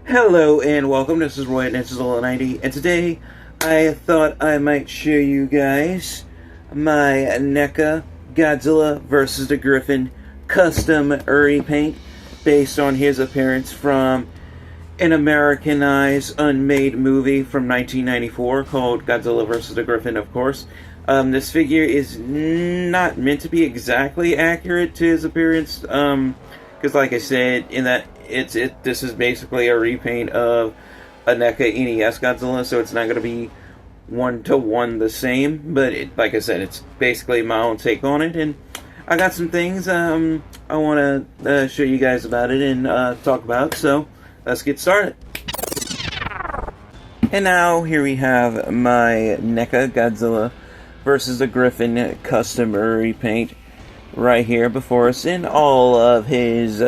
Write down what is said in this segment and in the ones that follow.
Hello and welcome, this is Roy at NECA 90, and today I thought I might show you guys my NECA Godzilla versus the Gryphon Custom Repaint based on his appearance from an Americanized unmade movie from 1994 called Godzilla vs. the Gryphon, of course. This figure is not meant to be exactly accurate to his appearance, because like I said, this is basically a repaint of a NECA NES Godzilla, so it's not going to be one-to-one the same, but like I said, it's basically my own take on it, and I got some things I want to show you guys about it and talk about, so let's get started. And now, here we have my NECA Godzilla versus the Gryphon Custom Repaint right here before us in all of his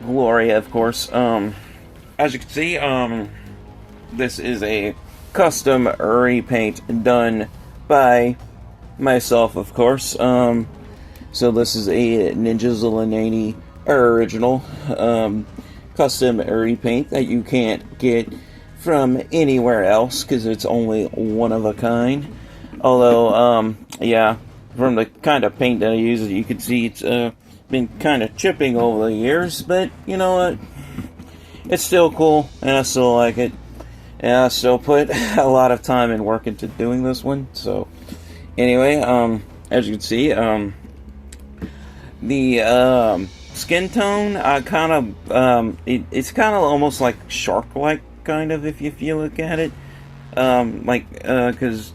glory, of course. As you can see, this is a custom repaint done by myself, of course. So this is a Ninjazilla 90 original custom repaint that you can't get from anywhere else because it's only one of a kind. Although, yeah, from the kind of paint that I use, you can see it's been kind of chipping over the years, but you know what? It's still cool, and I still like it. And I still put a lot of time and work into doing this one. So, anyway, as you can see, the skin tone, it's kind of almost like shark-like, kind of, if you look at it, because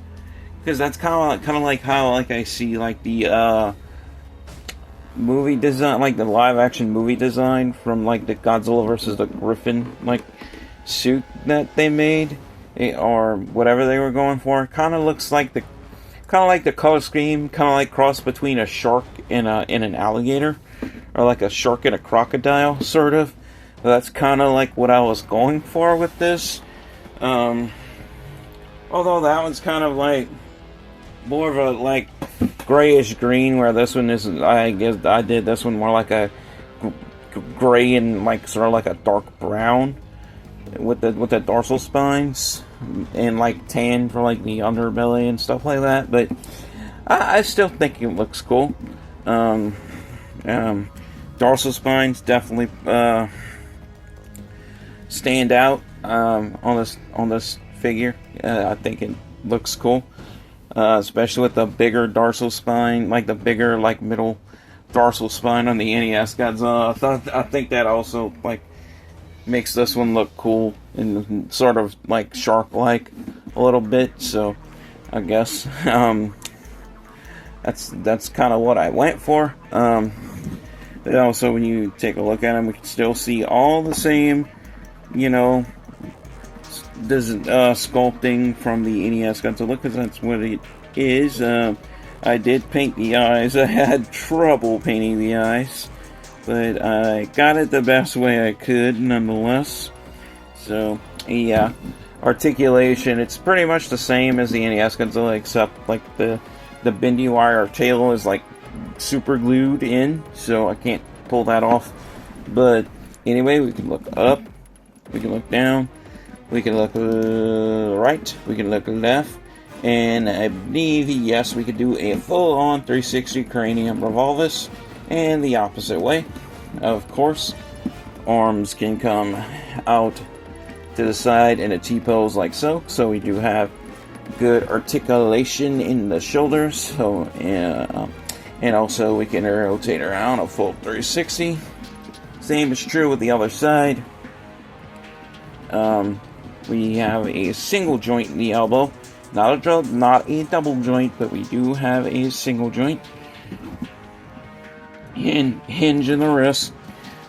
that's kind of like how I see like the movie design, like the live action movie design from like the Godzilla versus the Gryphon like suit that they made, or whatever they were going for. Kind of looks like the color scheme, kind of like cross between a shark and an alligator, or like a shark and a crocodile, sort of. That's kind of like what I was going for with this. Although that one's kind of like more of a like grayish green, where this one is, I guess I did this one more like a gray and like sort of like a dark brown with the dorsal spines, and like tan for like the underbelly and stuff like that. But I still think it looks cool. Dorsal spines definitely stand out on this figure. I think it looks cool. Especially with the bigger dorsal spine, like the bigger, like middle dorsal spine on the NES Godzilla. I think that also like makes this one look cool and sort of like shark-like a little bit. So I guess that's kind of what I went for. But also, when you take a look at them, we can still see all the same, you know, sculpting from the NES Godzilla, because that's what it is. I did paint the eyes. I had trouble painting the eyes, but I got it the best way I could nonetheless. So yeah, articulation, it's pretty much the same as the NES Godzilla, except like the bendy wire tail is like super glued in, so I can't pull that off. But anyway, we can look up, we can look down, we can look right, we can look left, and I believe, yes, we could do a full-on 360 cranium revolvus, and the opposite way. Of course, arms can come out to the side in a T-pose like so, so we do have good articulation in the shoulders, so, and also we can rotate around a full 360. Same is true with the other side. We have a single joint in the elbow, not a double joint, but we do have a single joint. Hinge in the wrist,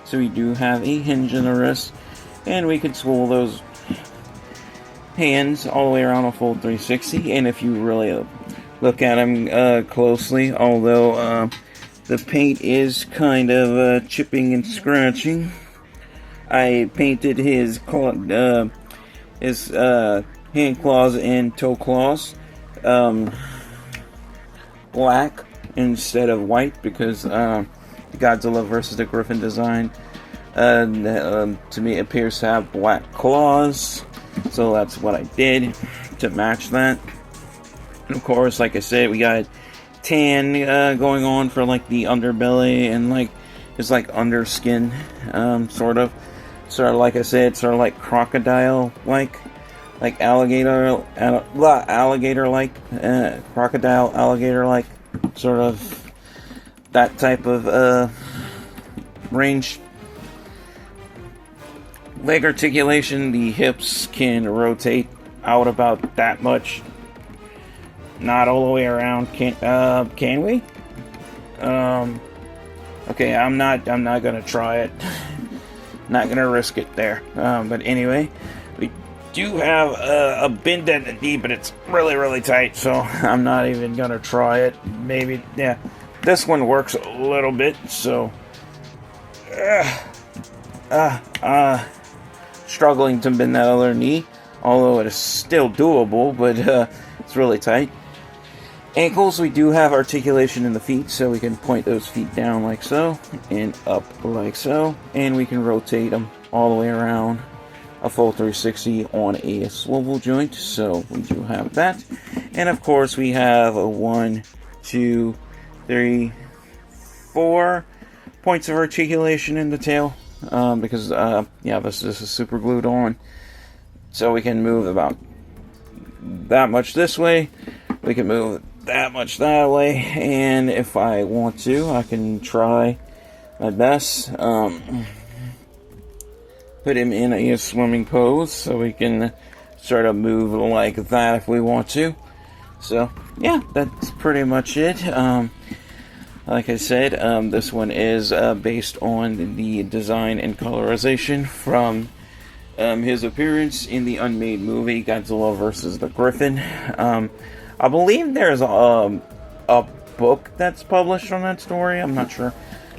so we do have a hinge in the wrist, and we can swivel those hands all the way around a full 360. And if you really look at them closely, although the paint is kind of chipping and scratching, I painted his hand claws and toe claws black, instead of white because Godzilla versus the Gryphon design, to me, it appears to have black claws. So that's what I did to match that. And of course, like I said, we got tan going on for like the underbelly and like it's like underskin, sort of like I said, sort of like crocodile like alligator like crocodile alligator like sort of that type of range. Leg articulation, the hips can rotate out about that much. Not all the way around. Can we? Okay, I'm not gonna try it. Not gonna risk it there. But anyway, we do have a bend at the knee, but it's really, really tight, so I'm not even gonna try it. Maybe, yeah. This one works a little bit, so struggling to bend that other knee, although it is still doable, but it's really tight. Ankles, we do have articulation in the feet, so we can point those feet down like so, and up like so, and we can rotate them all the way around a full 360 on a swivel joint, so we do have that. And of course, we have a 1, 2, 3, 4 points of articulation in the tail, because, yeah, this is super glued on, so we can move about that much this way, we can move that much that way, and if I want to, I can try my best, put him in a swimming pose, so we can sort of move like that if we want to. So, yeah, that's pretty much it. Like I said, this one is based on the design and colorization from his appearance in the unmade movie, Godzilla vs. the Gryphon. I believe there's a book that's published on that story. I'm not sure,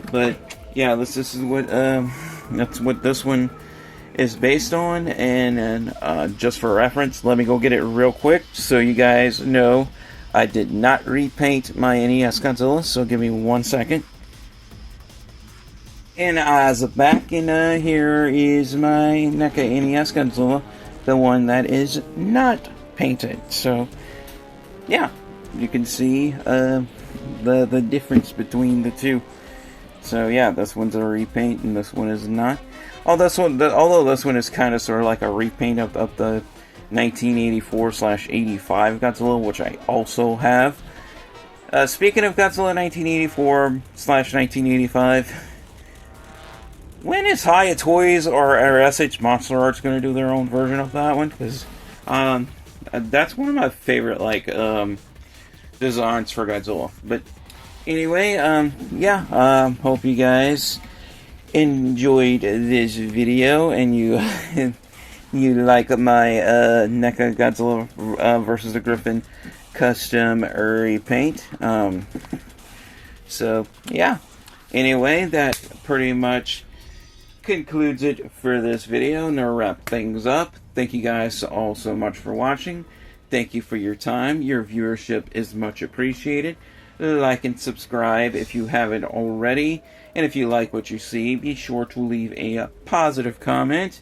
but yeah, this is what that's what this one is based on. And just for reference, let me go get it real quick so you guys know I did not repaint my NES Godzilla. So give me 1 second. And as a back, and here is my NECA NES Godzilla, the one that is not painted. So yeah, you can see the difference between the two. So yeah, this one's a repaint and this one is not. Although this one is kind of sort of like a repaint of the 1984/85 Godzilla, which I also have. Speaking of Godzilla 1984/1985, when is Hiya Toys or SH Monster Arts going to do their own version of that one? Because that's one of my favorite designs for Godzilla. But anyway, yeah, hope you guys enjoyed this video and you you like my NECA Godzilla versus the Gryphon Custom Repaint. So yeah, anyway, that pretty much concludes it for this video. Now wrap things up. Thank you guys all so much for watching. Thank you for your time. Your viewership is much appreciated. Like and subscribe if you haven't already. And if you like what you see, be sure to leave a positive comment.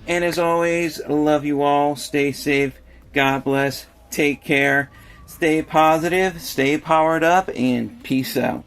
And as always, love you all. Stay safe. God bless. Take care. Stay positive. Stay powered up. And peace out.